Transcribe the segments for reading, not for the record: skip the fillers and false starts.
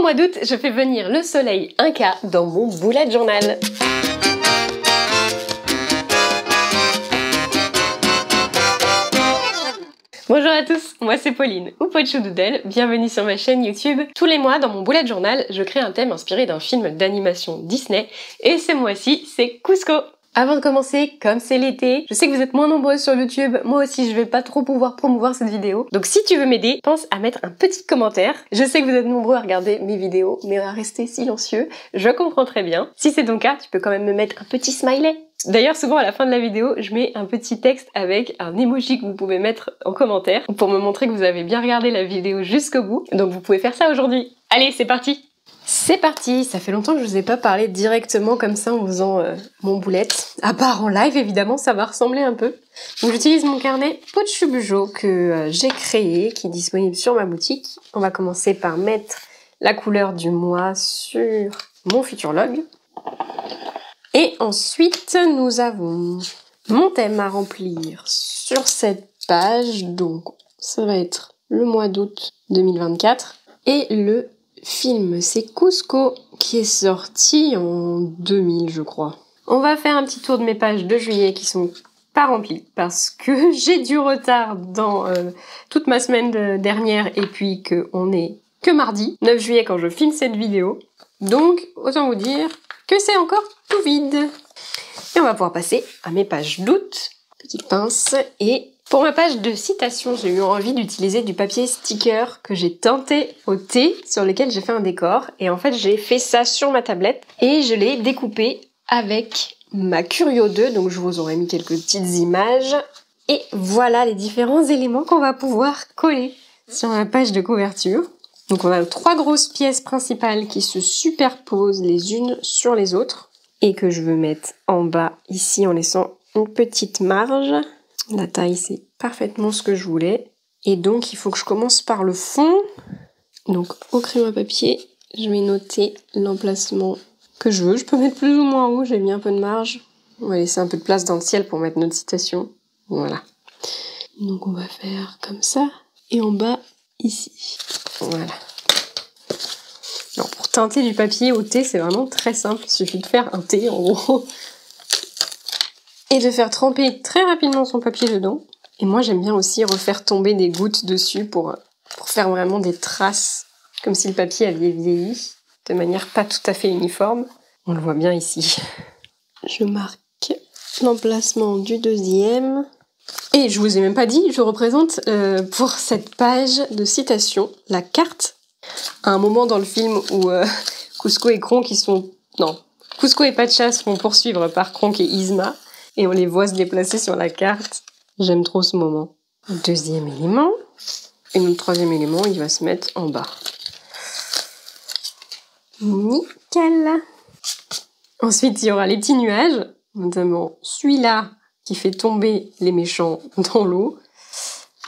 mois d'août, je fais venir le soleil Inca dans mon bullet journal. Bonjour à tous, moi c'est Pauline, ou Pochou Doodle, bienvenue sur ma chaîne YouTube. Tous les mois, dans mon bullet journal, je crée un thème inspiré d'un film d'animation Disney, et ce mois-ci, c'est Cusco. Avant de commencer, comme c'est l'été, je sais que vous êtes moins nombreux sur YouTube, moi aussi je vais pas trop pouvoir promouvoir cette vidéo. Donc si tu veux m'aider, pense à mettre un petit commentaire. Je sais que vous êtes nombreux à regarder mes vidéos, mais à rester silencieux, je comprends très bien. Si c'est ton cas, tu peux quand même me mettre un petit smiley. D'ailleurs, souvent à la fin de la vidéo, je mets un petit texte avec un emoji que vous pouvez mettre en commentaire pour me montrer que vous avez bien regardé la vidéo jusqu'au bout. Donc vous pouvez faire ça aujourd'hui. Allez, c'est parti! C'est parti, ça fait longtemps que je vous ai pas parlé directement comme ça en faisant mon boulette. À part en live, évidemment, ça va ressembler un peu. Donc j'utilise mon carnet Pochou Bujo que j'ai créé, qui est disponible sur ma boutique. On va commencer par mettre la couleur du mois sur mon futur log. Et ensuite, nous avons mon thème à remplir sur cette page. Donc ça va être le mois d'août 2024 et le film, c'est Cusco qui est sorti en 2000 je crois. On va faire un petit tour de mes pages de juillet qui sont pas remplies parce que j'ai du retard dans toute ma semaine dernière et puis qu'on est que mardi 9 juillet quand je filme cette vidéo. Donc autant vous dire que c'est encore tout vide. Et on va pouvoir passer à mes pages d'août. Petite pince et... Pour ma page de citation, j'ai eu envie d'utiliser du papier sticker que j'ai teinté au thé sur lequel j'ai fait un décor. Et en fait, j'ai fait ça sur ma tablette et je l'ai découpé avec ma Curio 2. Donc je vous aurais mis quelques petites images. Et voilà les différents éléments qu'on va pouvoir coller sur ma page de couverture. Donc on a 3 grosses pièces principales qui se superposent les unes sur les autres. Et que je veux mettre en bas ici en laissant une petite marge. La taille, c'est parfaitement ce que je voulais. Et donc, il faut que je commence par le fond. Donc, au crayon à papier, je vais noter l'emplacement que je veux. Je peux mettre plus ou moins haut, j'ai mis un peu de marge. On va laisser un peu de place dans le ciel pour mettre notre citation. Voilà. Donc, on va faire comme ça. Et en bas, ici. Voilà. Alors, pour teinter du papier au thé, c'est vraiment très simple. Il suffit de faire un thé, en gros. Et de faire tremper très rapidement son papier dedans. Et moi j'aime bien aussi refaire tomber des gouttes dessus pour faire vraiment des traces, comme si le papier avait vieilli, de manière pas tout à fait uniforme. On le voit bien ici. Je marque l'emplacement du deuxième. Et je vous ai même pas dit, je représente pour cette page de citation la carte. À un moment dans le film où Cusco et Kronk Cusco et Pacha se font poursuivre par Kronk et Yzma. Et on les voit se déplacer sur la carte. J'aime trop ce moment. Deuxième élément. Et notre troisième élément, il va se mettre en bas. Nickel. Ensuite, il y aura les petits nuages. Notamment celui-là qui fait tomber les méchants dans l'eau.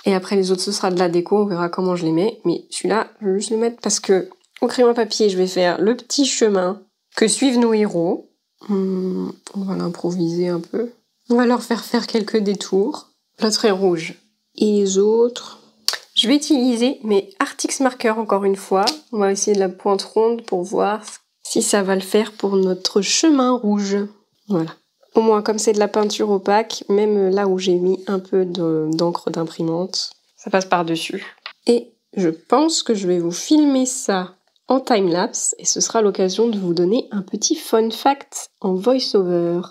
Et après, les autres, ce sera de la déco. On verra comment je les mets. Mais celui-là, je vais juste le mettre parce que au crayon à papier, je vais faire le petit chemin que suivent nos héros. On va l'improviser un peu. On va leur faire quelques détours. L'autre est rouge. Et les autres... Je vais utiliser mes Artix marqueurs encore une fois. On va essayer de la pointe ronde pour voir si ça va le faire pour notre chemin rouge. Voilà. Au moins, comme c'est de la peinture opaque, même là où j'ai mis un peu d'encre d'imprimante, ça passe par-dessus. Et je pense que je vais vous filmer ça en timelapse et ce sera l'occasion de vous donner un petit fun fact en voice-over.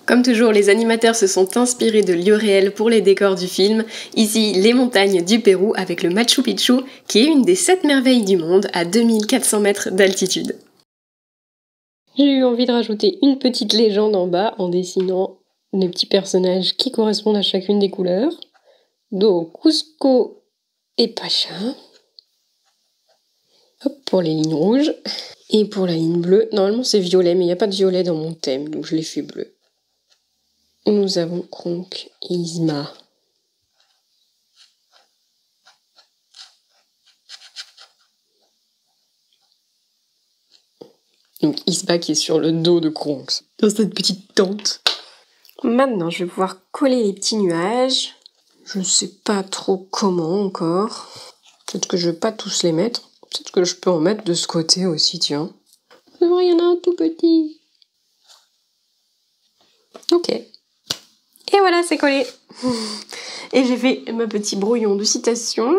Comme toujours, les animateurs se sont inspirés de lieux réels pour les décors du film. Ici, les montagnes du Pérou avec le Machu Picchu, qui est une des 7 merveilles du monde à 2400 mètres d'altitude. J'ai eu envie de rajouter une petite légende en bas en dessinant les petits personnages qui correspondent à chacune des couleurs. Donc, Cusco et Pacha. Hop, pour les lignes rouges. Et pour la ligne bleue, normalement c'est violet, mais il n'y a pas de violet dans mon thème, donc je l'ai fait bleu. Nous avons Kronk et Yzma. Donc Yzma qui est sur le dos de Kronk, dans cette petite tente. Maintenant, je vais pouvoir coller les petits nuages. Je ne sais pas trop comment encore. Peut-être que je ne vais pas tous les mettre. Peut-être que je peux en mettre de ce côté aussi, tiens. C'est vrai, il y en a un tout petit. Ok. Et voilà, c'est collé. Et j'ai fait ma petit brouillon de citation.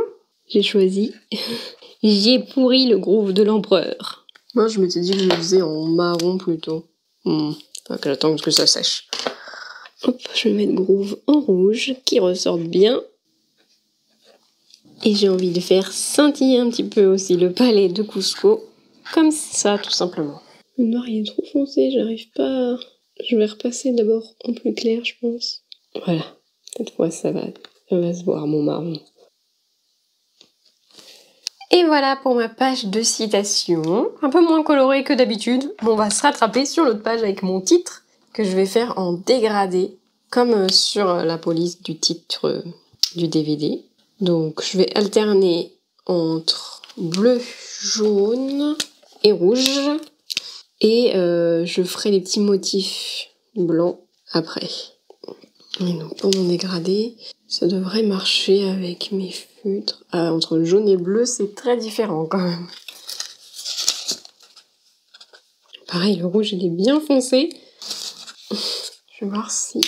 J'ai choisi. J'ai pourri le groove de l'empereur. Moi, je m'étais dit que je le faisais en marron plutôt. Enfin, que j'attends que ça sèche. Hop, je vais mettre groove en rouge, qui ressorte bien. Et j'ai envie de faire scintiller un petit peu aussi le palais de Cusco. Comme ça, tout simplement. Le noir, il est trop foncé, j'arrive pas... Je vais repasser d'abord en plus clair, je pense. Voilà. Cette fois, ça va se voir, mon marron. Et voilà pour ma page de citation. Un peu moins colorée que d'habitude. On va se rattraper sur l'autre page avec mon titre, que je vais faire en dégradé, comme sur la police du titre du DVD. Donc, je vais alterner entre bleu, jaune et rouge. Et je ferai les petits motifs blancs après. Et donc pour mon dégradé, ça devrait marcher avec mes feutres. Ah, entre le jaune et le bleu, c'est très différent quand même. Pareil, le rouge, il est bien foncé. Je vais voir si...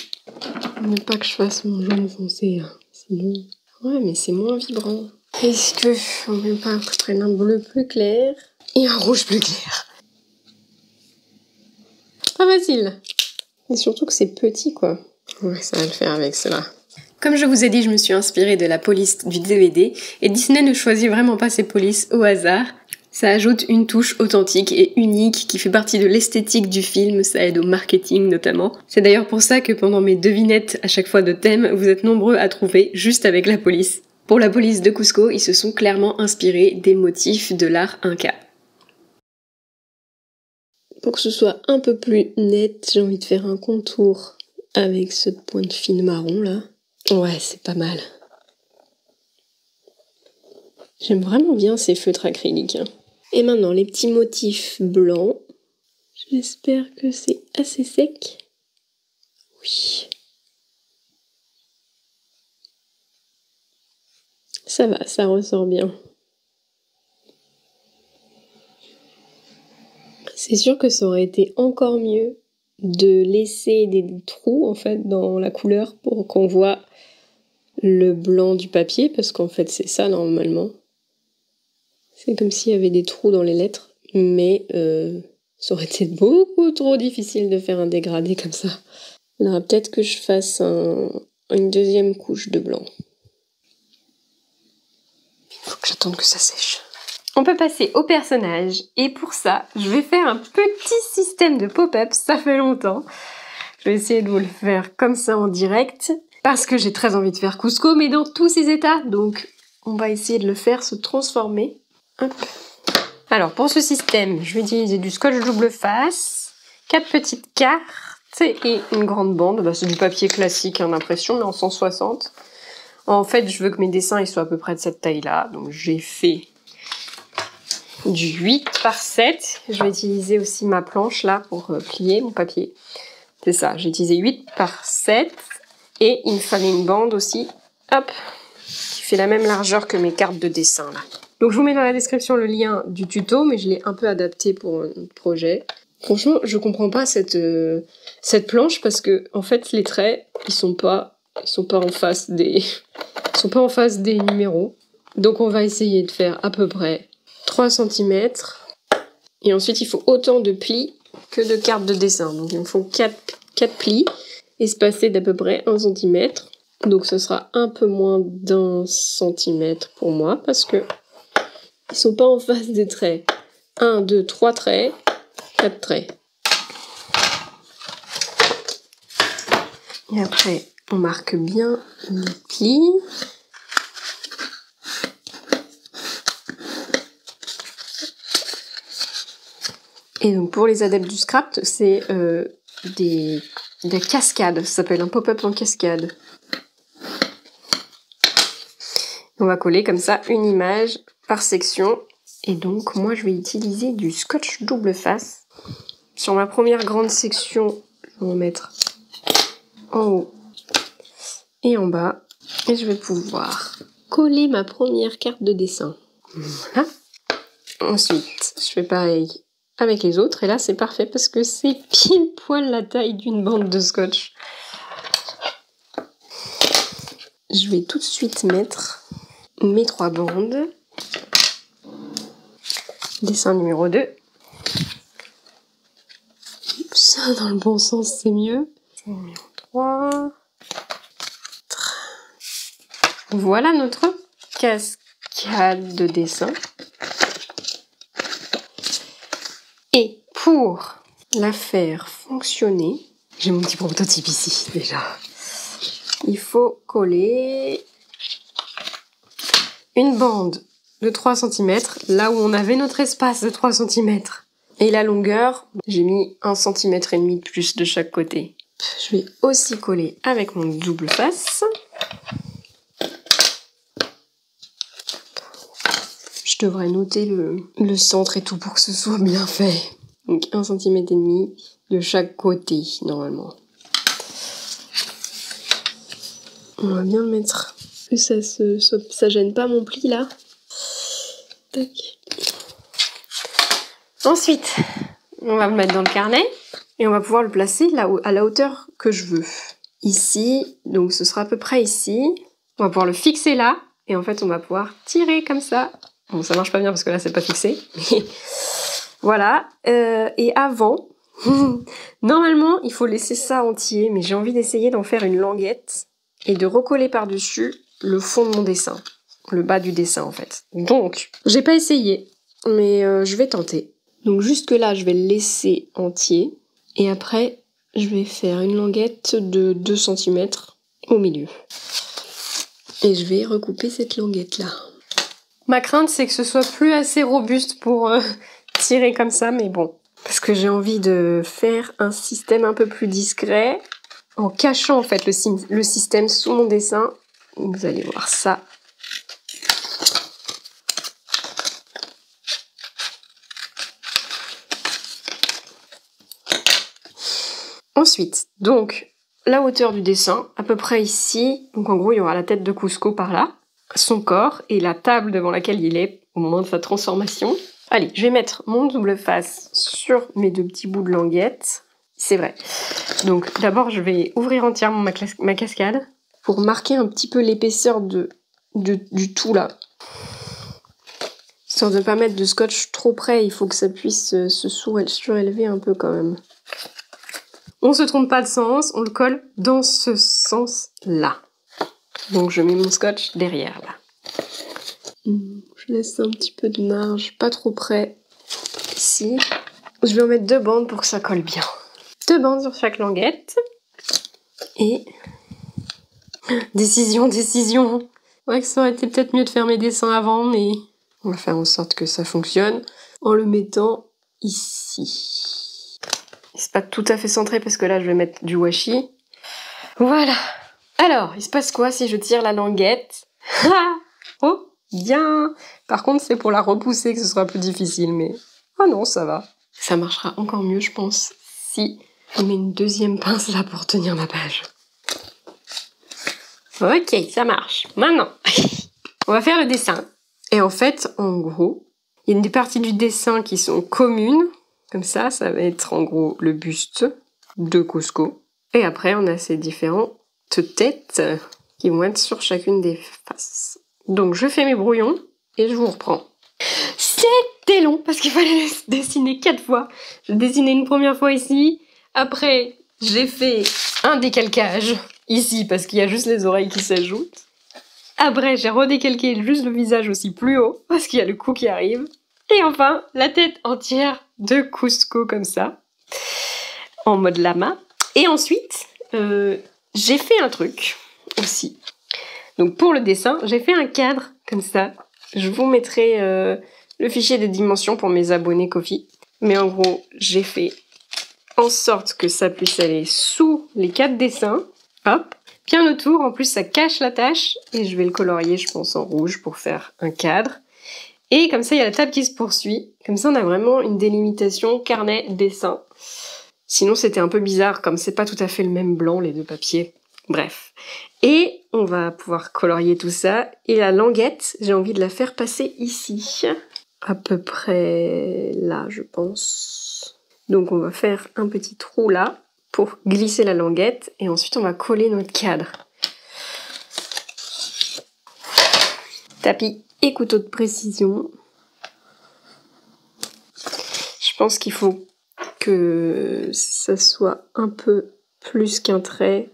Ne pas que je fasse mon jaune foncé, hein. Sinon... Ouais, mais c'est moins vibrant. Est-ce que on ne pas que je prenne un bleu plus clair et un rouge plus clair? Pas facile. Et surtout que c'est petit, quoi. Ouais, ça va le faire avec cela. Comme je vous ai dit, je me suis inspirée de la police du DVD, et Disney ne choisit vraiment pas ses polices au hasard. Ça ajoute une touche authentique et unique qui fait partie de l'esthétique du film, ça aide au marketing notamment. C'est d'ailleurs pour ça que pendant mes devinettes à chaque fois de thème, vous êtes nombreux à trouver juste avec la police. Pour la police de Cusco, ils se sont clairement inspirés des motifs de l'art Inca. Pour que ce soit un peu plus net, j'ai envie de faire un contour avec ce pointe fine marron là. Ouais, c'est pas mal. J'aime vraiment bien ces feutres acryliques. Et maintenant, les petits motifs blancs. J'espère que c'est assez sec. Oui. Ça va, ça ressort bien. C'est sûr que ça aurait été encore mieux de laisser des trous en fait dans la couleur pour qu'on voit le blanc du papier, parce qu'en fait c'est ça normalement. C'est comme s'il y avait des trous dans les lettres, mais ça aurait été beaucoup trop difficile de faire un dégradé comme ça. Il faudra peut-être que je fasse une deuxième couche de blanc. Il faut que j'attende que ça sèche. On peut passer au personnage, et pour ça, je vais faire un petit système de pop-up, ça fait longtemps. Je vais essayer de vous le faire comme ça en direct, parce que j'ai très envie de faire Cusco, mais dans tous ses états, donc on va essayer de le faire se transformer. Hop. Alors pour ce système, je vais utiliser du scotch double face, 4 petites cartes et une grande bande. Bah, c'est du papier classique d'impression, mais en 160. En fait, je veux que mes dessins ils soient à peu près de cette taille-là, donc j'ai fait du 8 par 7. Je vais utiliser aussi ma planche là pour plier mon papier. C'est ça, j'ai utilisé 8 par 7 et il me fallait une bande aussi, hop, qui fait la même largeur que mes cartes de dessin là. Donc je vous mets dans la description le lien du tuto, mais je l'ai un peu adapté pour notre projet. Franchement, je comprends pas cette planche parce que en fait les traits, ils sont pas en face des numéros. Donc on va essayer de faire à peu près 3 cm. Et ensuite, il faut autant de plis que de cartes de dessin. Donc, il me faut 4 plis, espacés d'à peu près 1 cm. Donc, ce sera un peu moins d'1 cm pour moi, parce que ils sont pas en face des traits. 1, 2, 3 traits, 4 traits. Et après, on marque bien les plis. Et donc pour les adeptes du scrap, c'est des cascades, ça s'appelle un pop-up en cascade. On va coller comme ça une image par section. Et donc moi je vais utiliser du scotch double face. Sur ma première grande section, je vais en mettre en haut et en bas. Et je vais pouvoir coller ma première carte de dessin. Voilà. Ensuite, je fais pareil avec les autres. Et là, c'est parfait parce que c'est pile poil la taille d'une bande de scotch. Je vais tout de suite mettre mes 3 bandes. Dessin numéro 2. Ça, dans le bon sens, c'est mieux. Numéro 3. Voilà notre cascade de dessin. Et pour la faire fonctionner, j'ai mon petit prototype ici déjà. Il faut coller une bande de 3 cm là où on avait notre espace de 3 cm. Et la longueur, j'ai mis 1,5 cm de plus de chaque côté. Je vais aussi coller avec mon double face. Je devrais noter le centre et tout pour que ce soit bien fait. Donc 1,5 cm de chaque côté, normalement. On va bien le mettre. Que ça gêne pas mon pli, là. Tac. Ensuite, on va le mettre dans le carnet. Et on va pouvoir le placer là à la hauteur que je veux. Ici, donc ce sera à peu près ici. On va pouvoir le fixer là. Et en fait, on va pouvoir tirer comme ça. Bon, ça marche pas bien parce que là, c'est pas fixé. Mais voilà. Et avant, normalement, il faut laisser ça entier. Mais j'ai envie d'essayer d'en faire une languette et de recoller par-dessus le fond de mon dessin. Le bas du dessin, en fait. Donc, j'ai pas essayé, mais je vais tenter. Donc jusque là, je vais le laisser entier. Et après, je vais faire une languette de 2 cm au milieu. Et je vais recouper cette languette-là. Ma crainte, c'est que ce soit plus assez robuste pour tirer comme ça, mais bon. Parce que j'ai envie de faire un système un peu plus discret, en cachant en fait le système sous mon dessin. Vous allez voir ça. Ensuite, donc, la hauteur du dessin, à peu près ici. Donc en gros, il y aura la tête de Kuzco par là, son corps et la table devant laquelle il est au moment de sa transformation. Allez, je vais mettre mon double face sur mes 2 petits bouts de languette. C'est vrai. Donc d'abord, je vais ouvrir entièrement ma cascade pour marquer un petit peu l'épaisseur du tout là. Histoire de ne pas mettre de scotch trop près, il faut que ça puisse se surélever un peu quand même. On se trompe pas de sens, on le colle dans ce sens-là. Donc je mets mon scotch derrière là. Je laisse un petit peu de marge, pas trop près. Ici. Je vais en mettre 2 bandes pour que ça colle bien. 2 bandes sur chaque languette. Et... Décision. Ouais, que ça aurait été peut-être mieux de faire mes dessins avant, mais... On va faire en sorte que ça fonctionne en le mettant ici. C'est pas tout à fait centré parce que là, je vais mettre du washi. Voilà. Alors, il se passe quoi si je tire la languette? Oh, bien. Par contre, c'est pour la repousser que ce sera plus difficile, mais... Oh non, ça va. Ça marchera encore mieux, je pense, si je mets une 2e pince là pour tenir ma page. Ok, ça marche. Maintenant, on va faire le dessin. Et en fait, en gros, il y a des parties du dessin qui sont communes. Comme ça va être en gros le buste de Kuzco. Et après, on a ces différentes têtes qui vont être sur chacune des faces. Donc, je fais mes brouillons et je vous reprends. C'était long parce qu'il fallait dessiner 4 fois. J'ai dessiné une première fois ici. Après, j'ai fait un décalcage ici parce qu'il y a juste les oreilles qui s'ajoutent. Après, j'ai redécalqué juste le visage aussi plus haut parce qu'il y a le cou qui arrive. Et enfin, la tête entière de Kuzco comme ça, en mode lama. Et ensuite, j'ai fait un truc aussi. Donc pour le dessin, j'ai fait un cadre comme ça. Je vous mettrai le fichier des dimensions pour mes abonnés Ko-fi. Mais en gros, j'ai fait en sorte que ça puisse aller sous les 4 dessins. Hop, bien autour. En plus, ça cache la tache. Et je vais le colorier, je pense, en rouge pour faire un cadre. Et comme ça, il y a la table qui se poursuit. Comme ça, on a vraiment une délimitation carnet-dessin. Sinon, c'était un peu bizarre, comme c'est pas tout à fait le même blanc, les 2 papiers. Bref. Et on va pouvoir colorier tout ça. Et la languette, j'ai envie de la faire passer ici. à peu près là, je pense. Donc on va faire un petit trou là pour glisser la languette et ensuite on va coller notre cadre. Tapis et couteau de précision. Je pense qu'il faut que ça soit un peu plus qu'un trait.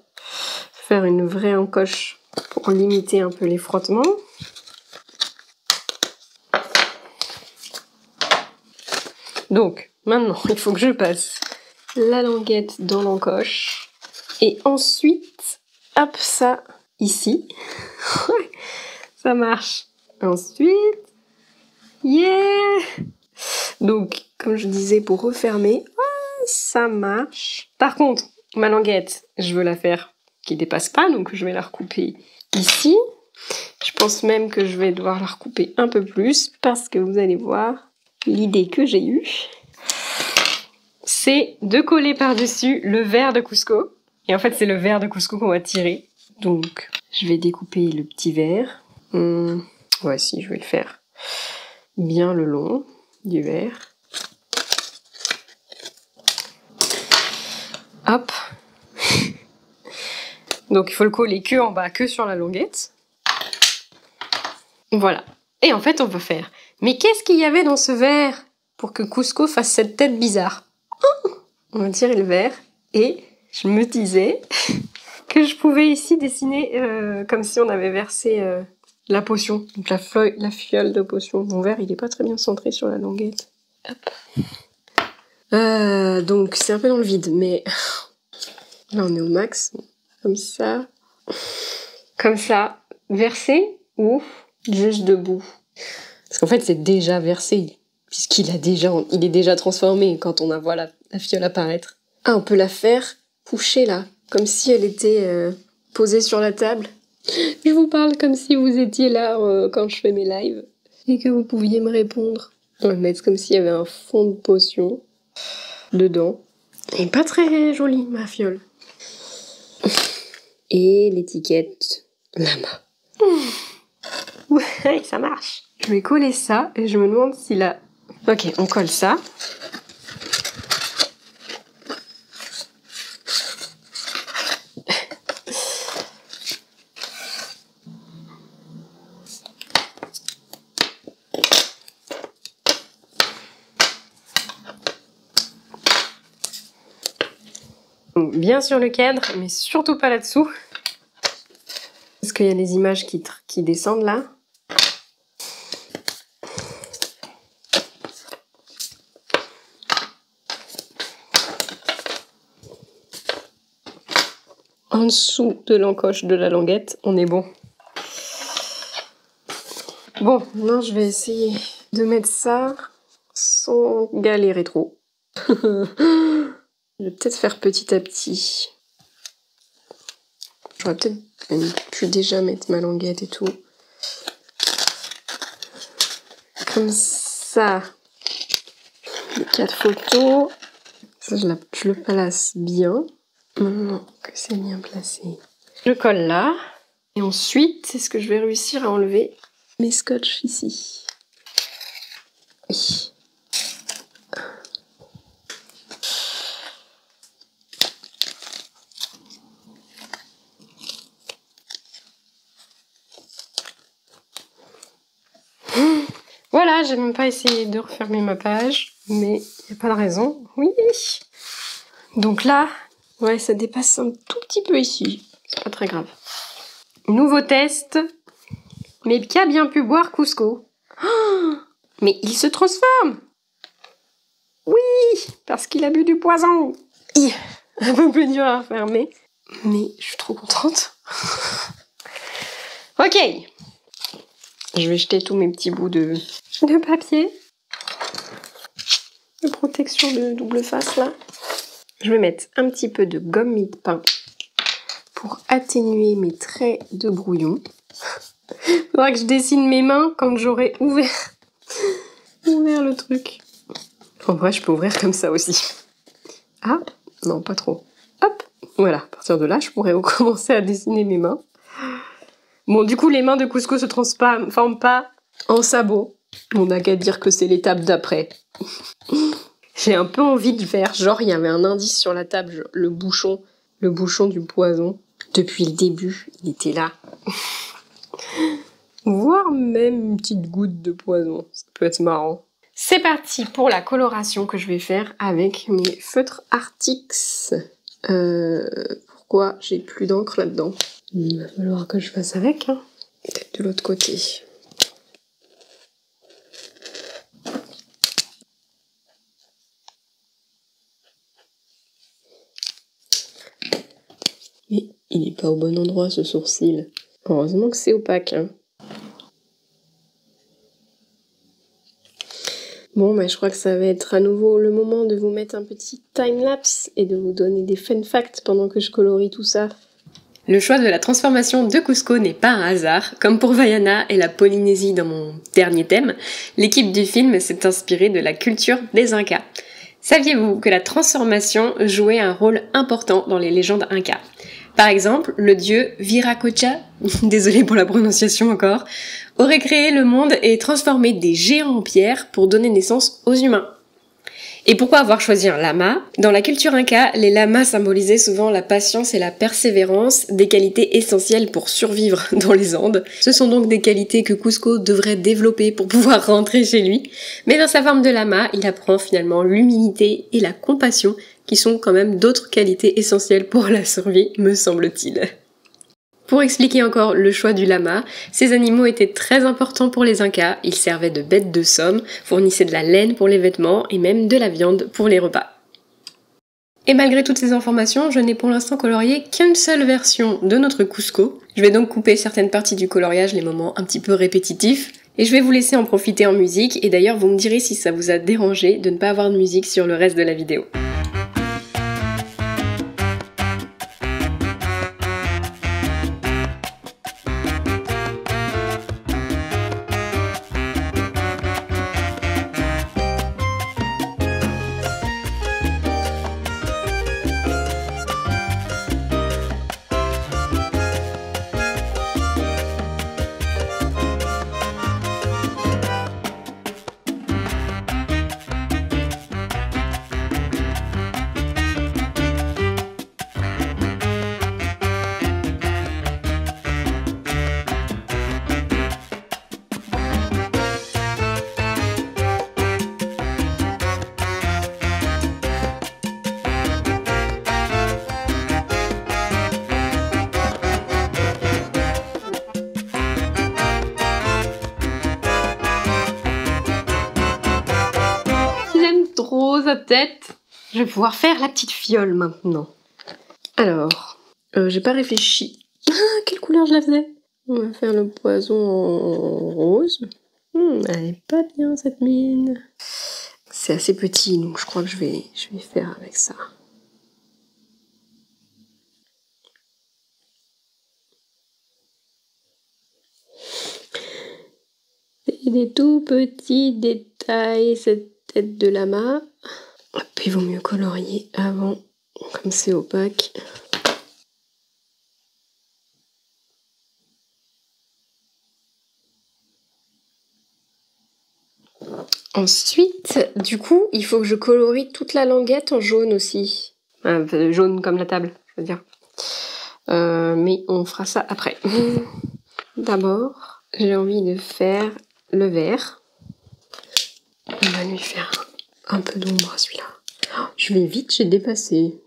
Faire une vraie encoche pour limiter un peu les frottements. Donc, maintenant, il faut que je passe la languette dans l'encoche. Et ensuite, hop, ça, ici. Ça marche. Ensuite, yeah! Donc, comme je disais, pour refermer, ça marche. Par contre, ma languette, je veux la faire qui dépasse pas, donc je vais la recouper ici. Je pense même que je vais devoir la recouper un peu plus, parce que vous allez voir, l'idée que j'ai eue, c'est de coller par-dessus le verre de Cusco. Et en fait, c'est le verre de Cusco qu'on va tirer. Donc, je vais découper le petit verre. Ouais, si, je vais le faire bien le long du verre. Hop. Donc, il faut le coller que en bas, que sur la languette. Voilà. Et en fait, on va faire. Mais qu'est-ce qu'il y avait dans ce verre pour que Cusco fasse cette tête bizarre? On va tirer le verre. Et je me disais que je pouvais ici dessiner comme si on avait versé la potion. Donc la fiole de potion. Mon verre, il est pas très bien centré sur la languette. Hop. Donc c'est un peu dans le vide, mais là on est au max. Comme ça. Comme ça. Versé ou juste debout? Parce qu'en fait c'est déjà versé. Puisqu'il est déjà transformé quand on voit la fiole apparaître. Ah, on peut la faire coucher là. Comme si elle était posée sur la table. Je vous parle comme si vous étiez là quand je fais mes lives. Et que vous pouviez me répondre. On va mettre comme s'il y avait un fond de potion dedans. Et pas très jolie, ma fiole. Et l'étiquette Lama. Ouais, ça marche. Je vais coller ça et je me demande si là... Ok, on colle ça. Bien sur le cadre, mais surtout pas là-dessous. Parce qu'il y a les images qui descendent là. En dessous de l'encoche de la languette, on est bon. Bon, maintenant je vais essayer de mettre ça sans galérer trop. Je vais peut-être faire petit à petit. J'aurais peut-être pu déjà mettre ma languette et tout. Comme ça. Les 4 photos. Ça, je le place bien. Maintenant que c'est bien placé. Je colle là. Et ensuite, est-ce que je vais réussir à enlever mes scotch ici? Oui. Voilà, j'ai même pas essayé de refermer ma page, mais il n'y a pas de raison. Oui. Donc là, ouais, ça dépasse un tout petit peu ici. C'est pas très grave. Nouveau test. Mais qui a bien pu boire Cusco? Oh, mais il se transforme! Oui, parce qu'il a bu du poison. Un peu plus dur à refermer. Mais je suis trop contente. Ok. Je vais jeter tous mes petits bouts de papier. De protection de double face là. Je vais mettre un petit peu de gomme mie de pain pour atténuer mes traits de brouillon. Faudra que je dessine mes mains quand j'aurai ouvert le truc. En vrai, je peux ouvrir comme ça aussi. Ah, non, pas trop. Hop, voilà. À partir de là, je pourrais recommencer à dessiner mes mains. Bon, du coup, les mains de Cusco se transforment pas en sabots. On n'a qu'à dire que c'est l'étape d'après. J'ai un peu envie de faire, genre il y avait un indice sur la table, le bouchon du poison. Depuis le début, il était là. Voire même une petite goutte de poison, ça peut être marrant. C'est parti pour la coloration que je vais faire avec mes feutres Artix. Pourquoi j'ai plus d'encre là-dedans? Il va falloir que je fasse avec, hein. Peut-être de l'autre côté. Mais il n'est pas au bon endroit ce sourcil. Heureusement que c'est opaque, hein. Bon, bah, je crois que ça va être à nouveau le moment de vous mettre un petit time-lapse et de vous donner des fun facts pendant que je colorie tout ça. Le choix de la transformation de Cusco n'est pas un hasard. Comme pour Vaiana et la Polynésie dans mon dernier thème, l'équipe du film s'est inspirée de la culture des Incas. Saviez-vous que la transformation jouait un rôle important dans les légendes Incas? Par exemple, le dieu Viracocha, désolé pour la prononciation encore, aurait créé le monde et transformé des géants en pierre pour donner naissance aux humains. Et pourquoi avoir choisi un lama? Dans la culture inca, les lamas symbolisaient souvent la patience et la persévérance, des qualités essentielles pour survivre dans les Andes. Ce sont donc des qualités que Cusco devrait développer pour pouvoir rentrer chez lui. Mais dans sa forme de lama, il apprend finalement l'humilité et la compassion, qui sont quand même d'autres qualités essentielles pour la survie, me semble-t-il. Pour expliquer encore le choix du lama, ces animaux étaient très importants pour les Incas, ils servaient de bêtes de somme, fournissaient de la laine pour les vêtements et même de la viande pour les repas. Et malgré toutes ces informations, je n'ai pour l'instant colorié qu'une seule version de notre Cusco. Je vais donc couper certaines parties du coloriage, les moments un petit peu répétitifs, et je vais vous laisser en profiter en musique, et d'ailleurs vous me direz si ça vous a dérangé de ne pas avoir de musique sur le reste de la vidéo. Trop sa tête. Je vais pouvoir faire la petite fiole maintenant. Alors, j'ai pas réfléchi. Quelle couleur je la faisais? On va faire le poison en rose. Elle est pas bien cette mine. C'est assez petit, donc je crois que je vais faire avec ça. Et des tout petits détails, cette tête de lama. Puis il vaut mieux colorier avant, comme c'est opaque. Ensuite, du coup, il faut que je colorie toute la languette en jaune aussi. Jaune comme la table, je veux dire. Mais on fera ça après. D'abord, j'ai envie de faire le vert. On va lui faire un peu d'ombre à celui-là. Oh, je vais vite, j'ai dépassé.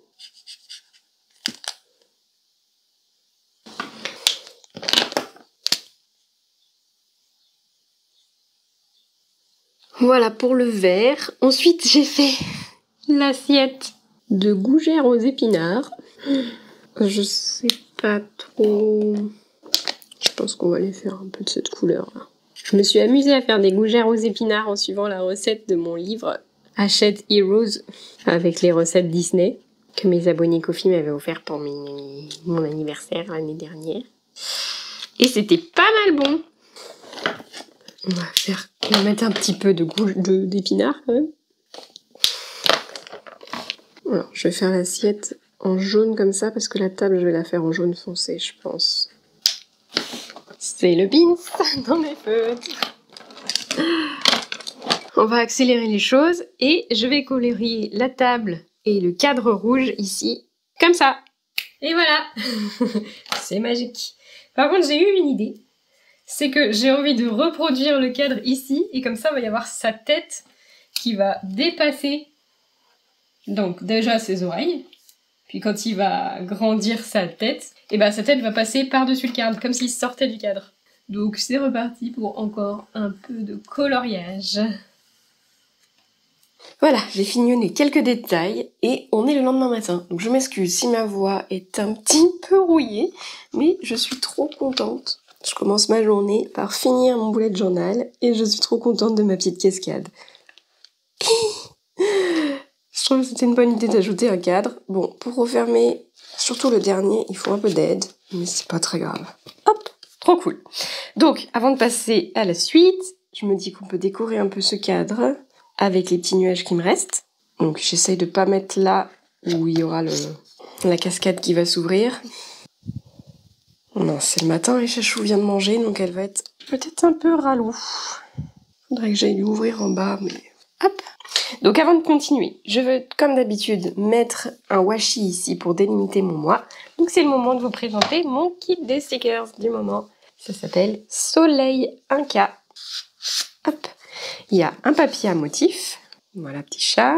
Voilà pour le vert. Ensuite, j'ai fait l'assiette de gougères aux épinards. Je sais pas trop... Je pense qu'on va les faire un peu de cette couleur-là. Je me suis amusée à faire des gougères aux épinards en suivant la recette de mon livre Hachette Heroes avec les recettes Disney que mes abonnés Ko-fi m'avaient offert pour mon anniversaire l'année dernière. Et c'était pas mal bon. On va mettre un petit peu d'épinards quand même. Alors, je vais faire l'assiette en jaune comme ça parce que la table, je vais la faire en jaune foncé, je pense. C'est le beans dans mes feutres. On va accélérer les choses et je vais colorier la table et le cadre rouge ici, comme ça. Et voilà. C'est magique. Par contre, j'ai eu une idée. C'est que j'ai envie de reproduire le cadre ici et comme ça, il va y avoir sa tête qui va dépasser donc déjà ses oreilles. Puis quand il va grandir sa tête, et ben sa tête va passer par-dessus le cadre, comme s'il sortait du cadre. Donc c'est reparti pour encore un peu de coloriage. Voilà, j'ai fignonné quelques détails et on est le lendemain matin. Donc je m'excuse si ma voix est un petit peu rouillée, mais je suis trop contente. Je commence ma journée par finir mon bullet journal et je suis trop contente de ma petite cascade. Je trouve que c'était une bonne idée d'ajouter un cadre. Bon, pour refermer, surtout le dernier, il faut un peu d'aide, mais c'est pas très grave. Hop, trop cool. Donc, avant de passer à la suite, je me dis qu'on peut décorer un peu ce cadre avec les petits nuages qui me restent. Donc, j'essaye de pas mettre là où il y aura la cascade qui va s'ouvrir. Non, c'est le matin et Chachou vient de manger, donc elle va être peut-être un peu ralou. Faudrait que j'aille lui ouvrir en bas, mais hop. Donc avant de continuer, je veux comme d'habitude mettre un washi ici pour délimiter mon mois. Donc c'est le moment de vous présenter mon kit des stickers du moment. Ça s'appelle Soleil Inca. Hop. Il y a un papier à motif. Voilà, petit chat.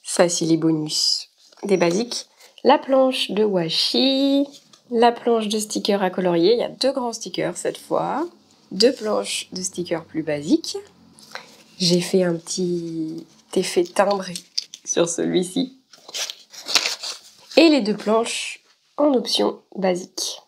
Ça, c'est les bonus des basiques. La planche de washi. La planche de stickers à colorier. Il y a 2 grands stickers cette fois. 2 planches de stickers plus basiques. J'ai fait un petit effet timbré sur celui-ci. Et les 2 planches en option basique.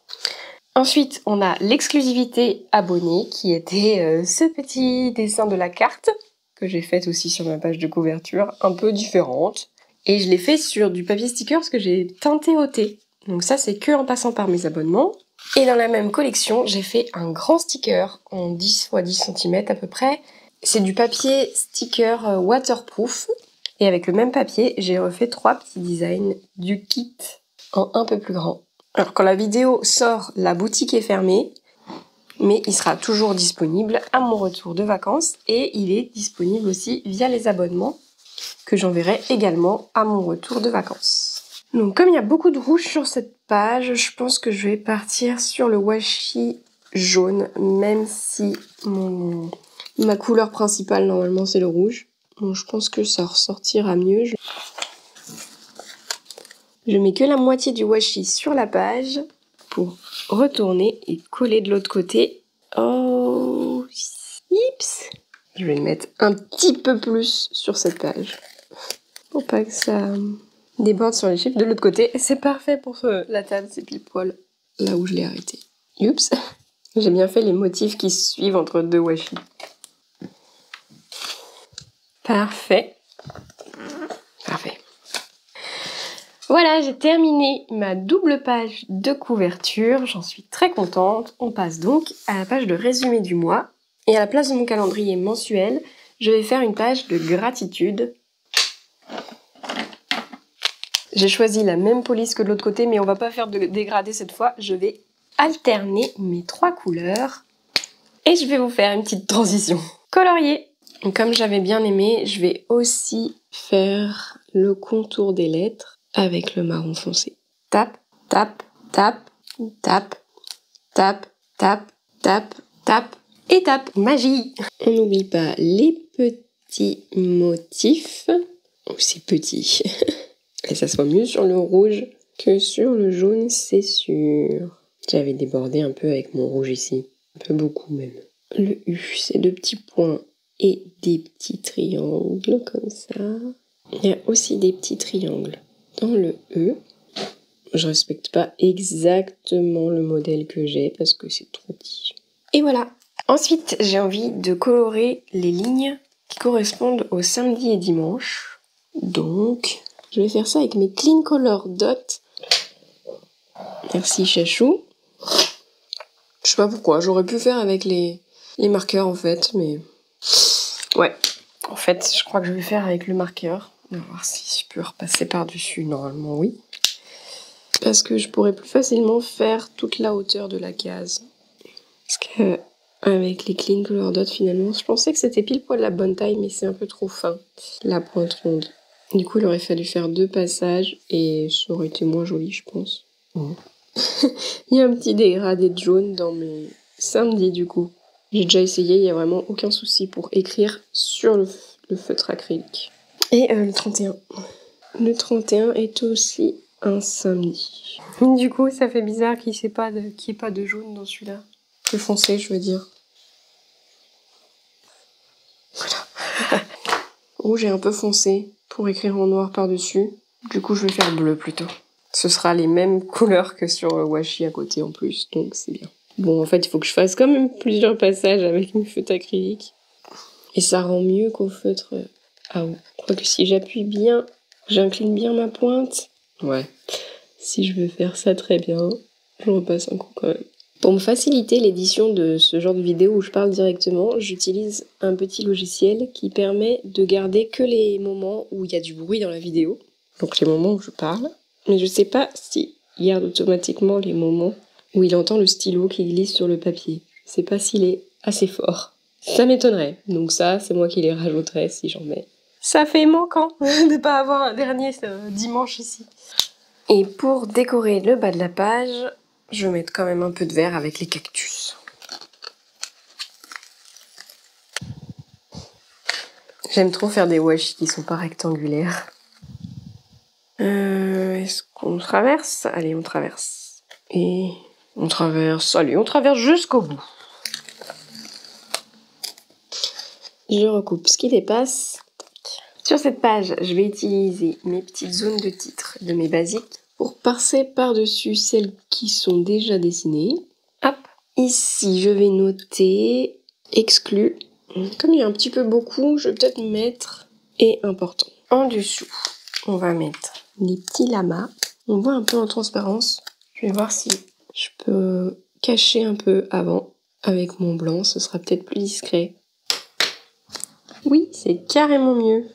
Ensuite, on a l'exclusivité abonnée qui était ce petit dessin de la carte que j'ai fait aussi sur ma page de couverture, un peu différente. Et je l'ai fait sur du papier sticker parce que j'ai teinté au thé. Donc ça, c'est que en passant par mes abonnements. Et dans la même collection, j'ai fait un grand sticker en 10 x 10 cm à peu près. C'est du papier sticker waterproof. Et avec le même papier, j'ai refait 3 petits designs du kit en un peu plus grand. Alors quand la vidéo sort, la boutique est fermée, mais il sera toujours disponible à mon retour de vacances et il est disponible aussi via les abonnements que j'enverrai également à mon retour de vacances. Donc comme il y a beaucoup de rouge sur cette page, je pense que je vais partir sur le washi jaune, même si ma couleur principale normalement c'est le rouge. Bon, je pense que ça ressortira mieux. Je mets que la moitié du washi sur la page pour retourner et coller de l'autre côté. Oh, oups. Je vais le mettre un petit peu plus sur cette page pour pas que ça déborde sur les chiffres de l'autre côté. C'est parfait pour la table, c'est pile poil là où je l'ai arrêté. Oups. J'ai bien fait les motifs qui suivent entre 2 washi. Parfait. Parfait. Voilà, j'ai terminé ma double page de couverture, j'en suis très contente. On passe donc à la page de résumé du mois. Et à la place de mon calendrier mensuel, je vais faire une page de gratitude. J'ai choisi la même police que de l'autre côté, mais on va pas faire de dégradé cette fois. Je vais alterner mes 3 couleurs. Et je vais vous faire une petite transition colorier. Comme j'avais bien aimé, je vais aussi faire le contour des lettres avec le marron foncé. Tap, tap, tap, tap, tap, tap, tap, tap et tap. Magie! On n'oublie pas les petits motifs. Aussi petits. Et ça se voit mieux sur le rouge que sur le jaune, c'est sûr. J'avais débordé un peu avec mon rouge ici. Un peu beaucoup même. Le U, c'est 2 petits points et des petits triangles comme ça. Il y a aussi des petits triangles dans le E. Je respecte pas exactement le modèle que j'ai parce que c'est trop petit. Et voilà. Ensuite, j'ai envie de colorer les lignes qui correspondent au samedi et dimanche. Donc, je vais faire ça avec mes Clean Color Dots. Merci Chachou. Je sais pas pourquoi, j'aurais pu faire avec les marqueurs en fait, mais... Ouais, en fait, je crois que je vais faire avec le marqueur. On va voir si je peux repasser par-dessus. Normalement, oui. Parce que je pourrais plus facilement faire toute la hauteur de la case. Parce que avec les Clean Color Dots finalement. Je pensais que c'était pile poil la bonne taille, mais c'est un peu trop fin, la pointe ronde. Du coup, il aurait fallu faire 2 passages et ça aurait été moins joli, je pense. Il y a un petit dégradé de jaune dans mes samedis, du coup. J'ai déjà essayé, il n'y a vraiment aucun souci pour écrire sur le feutre acrylique. Et le 31. Le 31 est aussi un samedi. Du coup, ça fait bizarre qu'il n'y ait pas de jaune dans celui-là. Plus foncé, je veux dire. Voilà. Rouge est un peu foncé pour écrire en noir par-dessus. Du coup, je vais faire bleu plutôt. Ce sera les mêmes couleurs que sur le washi à côté en plus, donc c'est bien. Bon, en fait, il faut que je fasse quand même plusieurs passages avec mes feutres acryliques. Et ça rend mieux qu'au feutre à eau. Quoique si j'appuie bien, j'incline bien ma pointe. Ouais. Si je veux faire ça très bien, je repasse un coup quand même. Pour me faciliter l'édition de ce genre de vidéo où je parle directement, j'utilise un petit logiciel qui permet de garder que les moments où il y a du bruit dans la vidéo. Donc les moments où je parle. Mais je sais pas s'il garde automatiquement les moments où il entend le stylo qui glisse sur le papier. Je sais pas s'il est assez fort. Ça m'étonnerait. Donc ça, c'est moi qui les rajouterai si j'en mets. Ça fait manquant de pas avoir un dernier dimanche ici. Et pour décorer le bas de la page, je vais mettre quand même un peu de vert avec les cactus. J'aime trop faire des washi qui sont pas rectangulaires. Est-ce qu'on traverse? Allez, on traverse. Et on traverse. Allez, on traverse jusqu'au bout. Je recoupe ce qui dépasse. Sur cette page, je vais utiliser mes petites zones de titre de mes basiques pour passer par-dessus celles qui sont déjà dessinées. Hop. Ici, je vais noter exclu. Comme il y a un petit peu beaucoup, je vais peut-être mettre et important. En dessous, on va mettre les petits lamas. On voit un peu en transparence. Je vais voir si je peux cacher un peu avant avec mon blanc. Ce sera peut-être plus discret. Oui, c'est carrément mieux.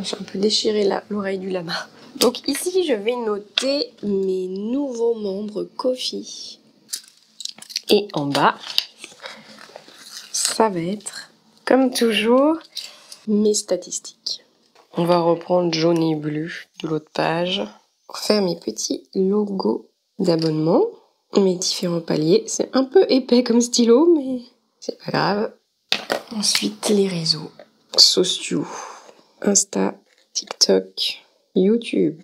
J'ai un peu déchiré l'oreille du lama. Donc ici, je vais noter mes nouveaux membres Ko-fi. Et en bas, ça va être, comme toujours, mes statistiques. On va reprendre jaune et bleu de l'autre page pour faire mes petits logos d'abonnement. Mes différents paliers. C'est un peu épais comme stylo, mais c'est pas grave. Ensuite, les réseaux sociaux. Insta, TikTok, YouTube.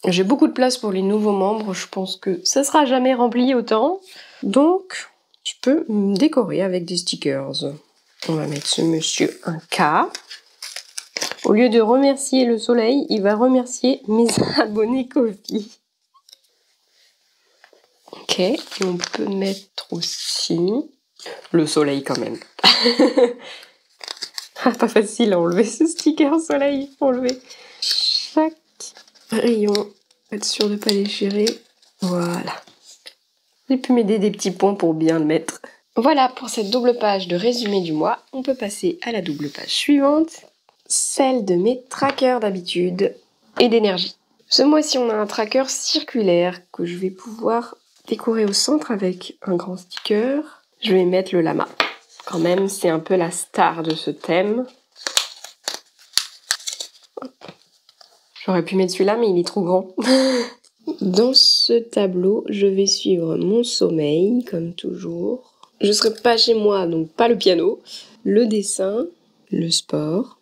J'ai beaucoup de place pour les nouveaux membres, je pense que ça sera jamais rempli autant. Donc, je peux me décorer avec des stickers. On va mettre ce monsieur un K. Au lieu de remercier le soleil, il va remercier mes abonnés Ko-fi. Ok, et on peut mettre aussi le soleil quand même. Ah, pas facile à enlever ce sticker soleil, il faut enlever chaque rayon, être sûr de ne pas déchirer. Voilà. J'ai pu m'aider des petits points pour bien le mettre. Voilà pour cette double page de résumé du mois. On peut passer à la double page suivante, celle de mes trackers d'habitude et d'énergie. Ce mois-ci, on a un tracker circulaire que je vais pouvoir décorer au centre avec un grand sticker. Je vais mettre le lama. Quand même, c'est un peu la star de ce thème. J'aurais pu mettre celui-là, mais il est trop grand. Dans ce tableau, je vais suivre mon sommeil, comme toujours. Je ne serai pas chez moi, donc pas le piano. Le dessin, le sport.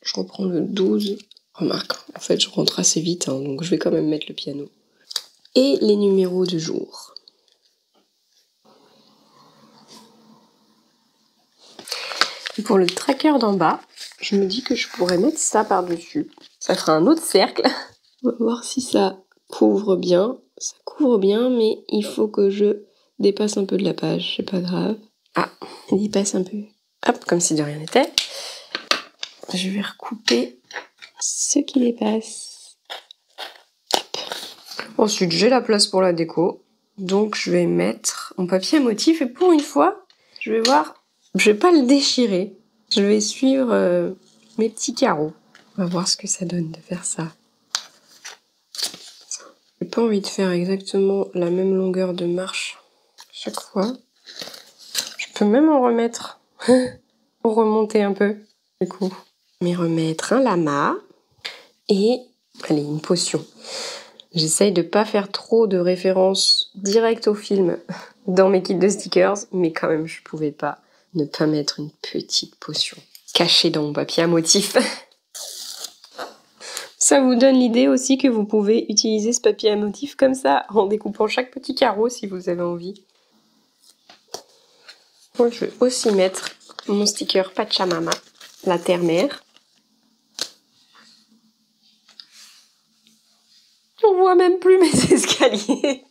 Je reprends le 12. Remarque, en fait, je rentre assez vite, hein, donc je vais quand même mettre le piano. Et les numéros de jour. Pour le tracker d'en bas, je me dis que je pourrais mettre ça par-dessus. Ça fera un autre cercle. On va voir si ça couvre bien. Ça couvre bien, mais il faut que je dépasse un peu de la page. C'est pas grave. Ah, il dépasse un peu. Hop, comme si de rien n'était. Je vais recouper ce qui dépasse. Hop. Ensuite, j'ai la place pour la déco. Donc, je vais mettre mon papier à motif. Et pour une fois, je vais voir... Je vais pas le déchirer. Je vais suivre mes petits carreaux. On va voir ce que ça donne de faire ça. J'ai pas envie de faire exactement la même longueur de marche chaque fois. Je peux même en remettre pour remonter un peu, du coup. Mais remettre un lama et, allez, une potion. J'essaye de pas faire trop de références directes au film dans mes kits de stickers, mais quand même, je pouvais pas ne pas mettre une petite potion cachée dans mon papier à motif. Ça vous donne l'idée aussi que vous pouvez utiliser ce papier à motif comme ça, en découpant chaque petit carreau si vous avez envie. Moi, je vais aussi mettre mon sticker Pachamama, la terre-mère. On voit même plus mes escaliers.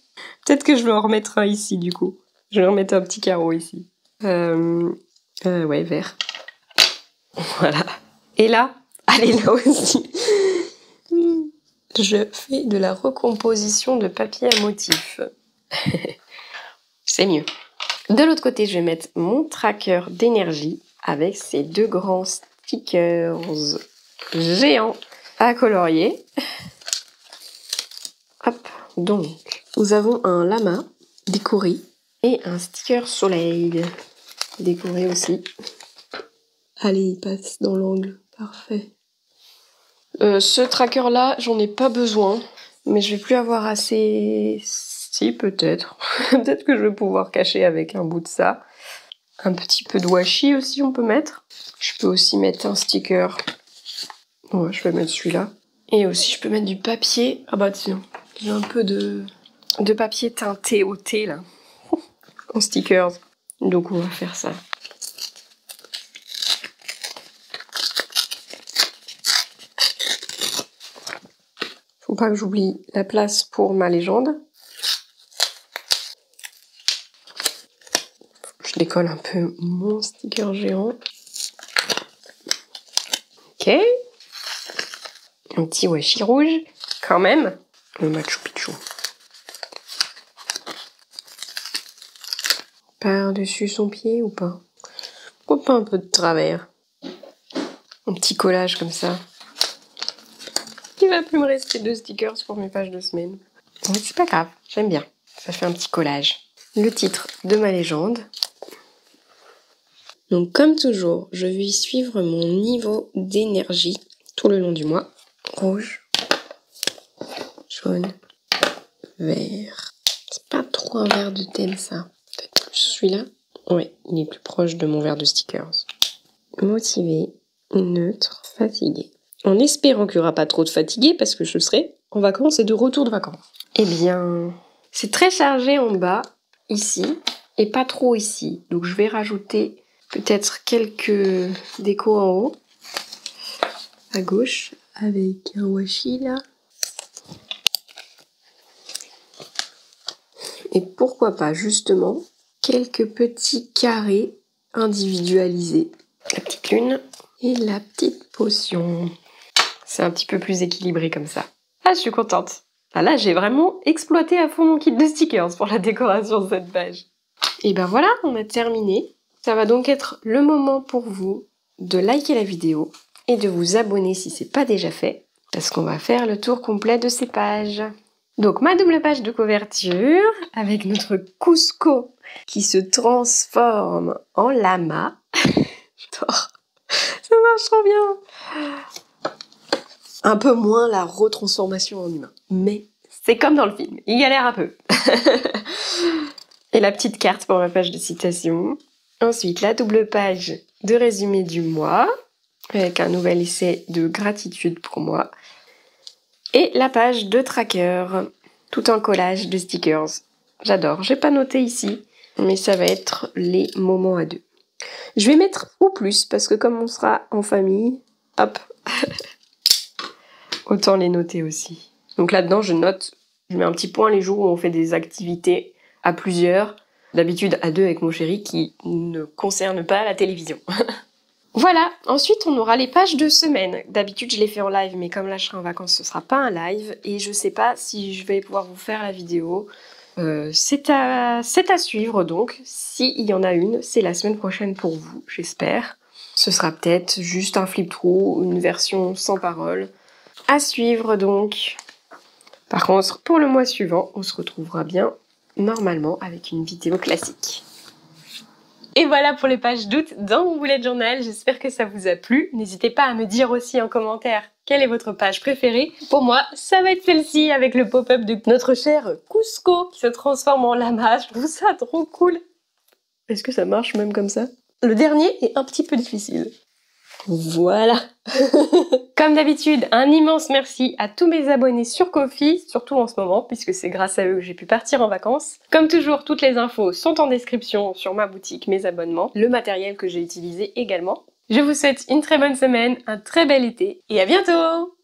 Peut-être que je vais en remettre un ici, du coup. Je vais remettre un petit carreau ici. Ouais, vert. Voilà. Et là, allez, là aussi. Je fais de la recomposition de papier à motif. C'est mieux. De l'autre côté, je vais mettre mon tracker d'énergie avec ces deux grands stickers géants à colorier. Hop, donc, nous avons un lama décoré et un sticker soleil décoré aussi. Allez, il passe dans l'angle, parfait. Ce tracker-là, j'en ai pas besoin, mais je vais plus avoir assez... Si, peut-être. Peut-être que je vais pouvoir cacher avec un bout de ça. Un petit peu de washi aussi, on peut mettre. Je peux aussi mettre un sticker. Ouais, je vais mettre celui-là. Et aussi, je peux mettre du papier. Ah bah tiens, j'ai un peu de papier teinté au thé, là. En stickers. Donc on va faire ça. Faut pas que j'oublie la place pour ma légende. Je décolle un peu mon sticker géant. Ok. Un petit washi rouge, quand même. Le Machu Picchu. Par-dessus son pied ou pas? Pourquoi pas un peu de travers? Un petit collage comme ça. Il va plus me rester 2 stickers pour mes pages de semaine. Mais c'est pas grave, j'aime bien. Ça fait un petit collage. Le titre de ma légende. Donc comme toujours, je vais suivre mon niveau d'énergie tout le long du mois. Rouge, jaune, vert. C'est pas trop un vert de thème ça. Peut-être plus celui-là. Ouais, il est plus proche de mon vert de stickers. Motivé, neutre, fatigué. En espérant qu'il n'y aura pas trop de fatigués parce que je serai en vacances et de retour de vacances. Eh bien, c'est très chargé en bas, ici, et pas trop ici. Donc je vais rajouter peut-être quelques décos en haut, à gauche, avec un washi là. Et pourquoi pas justement quelques petits carrés individualisés. La petite lune et la petite potion. C'est un petit peu plus équilibré comme ça. Ah, je suis contente. Ah, là, j'ai vraiment exploité à fond mon kit de stickers pour la décoration de cette page. Et ben voilà, on a terminé. Ça va donc être le moment pour vous de liker la vidéo et de vous abonner si c'est pas déjà fait, parce qu'on va faire le tour complet de ces pages. Donc ma double page de couverture avec notre Cusco qui se transforme en lama. J'adore. Ça marche trop bien. Un peu moins la retransformation en humain. Mais c'est comme dans le film, il galère un peu. Et la petite carte pour ma page de citation. Ensuite, la double page de résumé du mois, avec un nouvel essai de gratitude pour moi. Et la page de tracker, tout en collage de stickers. J'adore, j'ai pas noté ici, mais ça va être les moments à deux. Je vais mettre ou plus, parce que comme on sera en famille, hop, autant les noter aussi. Donc là-dedans, je note, je mets un petit point les jours où on fait des activités à plusieurs, d'habitude à deux avec mon chéri, qui ne concerne pas la télévision. Voilà, ensuite on aura les pages de semaine. D'habitude je les fais en live, mais comme là je serai en vacances, ce sera pas un live, et je sais pas si je vais pouvoir vous faire la vidéo. C'est à suivre donc, s'il y en a une, c'est la semaine prochaine pour vous, j'espère. Ce sera peut-être juste un flip-through, une version sans parole. À suivre donc. Par contre, pour le mois suivant, on se retrouvera bien normalement avec une vidéo classique. Et voilà pour les pages d'août dans mon bullet journal, j'espère que ça vous a plu. N'hésitez pas à me dire aussi en commentaire quelle est votre page préférée. Pour moi, ça va être celle-ci avec le pop-up de notre cher Cusco qui se transforme en lama. Je trouve ça trop cool. Est-ce que ça marche même comme ça? Le dernier est un petit peu difficile. Voilà. Comme d'habitude, un immense merci à tous mes abonnés sur Ko-fi, surtout en ce moment, puisque c'est grâce à eux que j'ai pu partir en vacances. Comme toujours, toutes les infos sont en description sur ma boutique, mes abonnements, le matériel que j'ai utilisé également. Je vous souhaite une très bonne semaine, un très bel été, et à bientôt!